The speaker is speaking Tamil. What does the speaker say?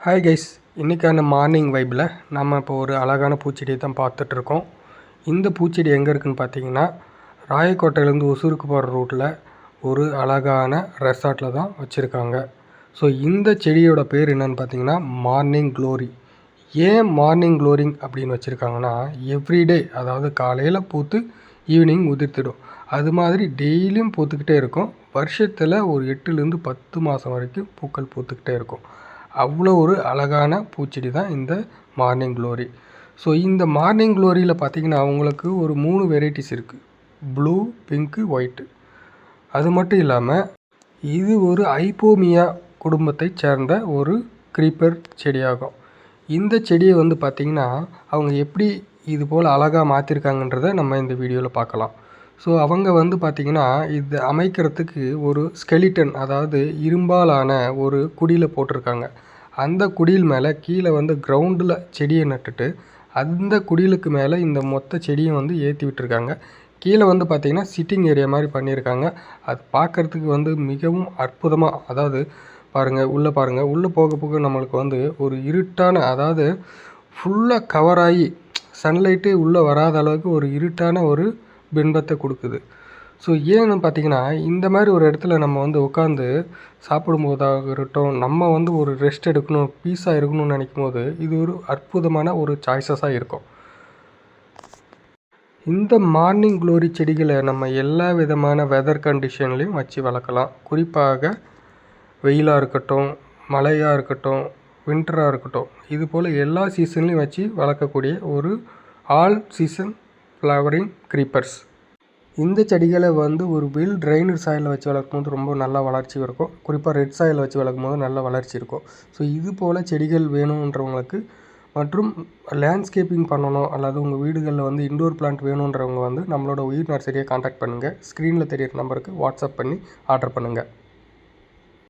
ஹாய் கைஸ், இன்றைக்கான மார்னிங் வைப்பில் நம்ம இப்போ ஒரு அழகான பூச்செடியை தான் பார்த்துட்ருக்கோம். இந்த பூச்செடி எங்கே இருக்குதுன்னு பார்த்தீங்கன்னா, ராயக்கோட்டையிலேருந்து ஒசூருக்கு போகிற ரூட்டில் ஒரு அழகான ரெசார்ட்டில் தான் வச்சுருக்காங்க. ஸோ இந்த செடியோட பேர் என்னென்னு பார்த்தீங்கன்னா மார்னிங் க்ளோரி. ஏன் மார்னிங் க்ளோரிங் அப்படின்னு வச்சுருக்காங்கன்னா, எவ்ரிடே, அதாவது காலையில் பூத்து ஈவினிங் உதிர்த்திடும். அது மாதிரி டெய்லியும் பூத்துக்கிட்டே இருக்கும். வருஷத்தில் ஒரு 8லேருந்து 10 மாதம் வரைக்கும் பூக்கள் பூத்துக்கிட்டே இருக்கும். அவ்வளோ ஒரு அழகான பூச்செடி தான் இந்த மார்னிங் க்ளோரி. ஸோ இந்த மார்னிங் க்ளோரியில் பார்த்திங்கன்னா அவங்களுக்கு ஒரு 3 வெரைட்டிஸ் இருக்குது. Blue, pink, white. அது மட்டும் இல்லாமல் இது ஒரு ஐப்போமியா குடும்பத்தை சேர்ந்த ஒரு க்ரீப்பர் செடியாகும். இந்த செடியை வந்து பார்த்திங்கன்னா அவங்க எப்படி இது போல் அழகாக மாற்றிருக்காங்கன்றதை நம்ம இந்த வீடியோவில் பார்க்கலாம். ஸோ அவங்க வந்து பார்த்திங்கன்னா இது அமைக்கிறதுக்கு ஒரு ஸ்கெலிட்டன், அதாவது இரும்பாலான ஒரு குடியில் போட்டிருக்காங்க. அந்த குடில் மேலே கீழே வந்து கிரவுண்டில் செடியை நட்டுட்டு அந்த குடிலுக்கு மேலே இந்த மொத்த செடியை வந்து ஏற்றி விட்டுருக்காங்க. கீழே வந்து பார்த்திங்கன்னா சிட்டிங் ஏரியா மாதிரி பண்ணியிருக்காங்க. அது பார்க்குறதுக்கு வந்து மிகவும் அற்புதமாக, அதாவது பாருங்கள், உள்ளே போக போக நம்மளுக்கு வந்து ஒரு இருட்டான, அதாவது ஃபுல்லாக கவராகி சன்லைட்டே உள்ளே வராத அளவுக்கு ஒரு இருட்டான ஒரு பின்பத்தை கொடுக்குது. ஸோ ஏன்னு பார்த்திங்கன்னா இந்த மாதிரி ஒரு இடத்துல நம்ம வந்து உட்காந்து சாப்பிடும்போதாக இருக்கட்டும், நம்ம வந்து ஒரு ரெஸ்ட் எடுக்கணும், பீஸாக இருக்கணும்னு நினைக்கும் போது இது ஒரு அற்புதமான ஒரு சாய்ஸஸாக இருக்கும். இந்த மார்னிங் க்ளோரி செடிகளை நம்ம எல்லா விதமான வெதர் கண்டிஷன்லேயும் வச்சு வளர்க்கலாம். குறிப்பாக வெயிலாக இருக்கட்டும், மழையாக இருக்கட்டும், வின்டராக இருக்கட்டும், இது போல் எல்லா சீசன்லேயும் வச்சு வளர்க்கக்கூடிய ஒரு ஆல் சீசன் ஃப்ளவரிங் க்ரீப்பர்ஸ். இந்த செடிகளை வந்து ஒரு வெல் ட்ரைனட் சாயிலில் வச்சு வளர்க்கும்போது ரொம்ப நல்லா வளர்ச்சி இருக்கும். குறிப்பாக ரெட் சாயில் வச்சு வளர்க்கும்போது நல்ல வளர்ச்சி இருக்கும். ஸோ இது போல் செடிகள் வேணுன்றவங்களுக்கு மற்றும் லேண்ட்ஸ்கேப்பிங் பண்ணணும், அல்லது உங்கள் வீடுகளில் வந்து இன்டோர் பிளான்ட் வேணுன்றவங்க வந்து நம்மளோட உயிர் நர்சரியை கான்டாக்ட் பண்ணுங்கள். ஸ்க்ரீனில் தெரியிற நம்பருக்கு வாட்ஸ்அப் பண்ணி ஆர்டர் பண்ணுங்கள்.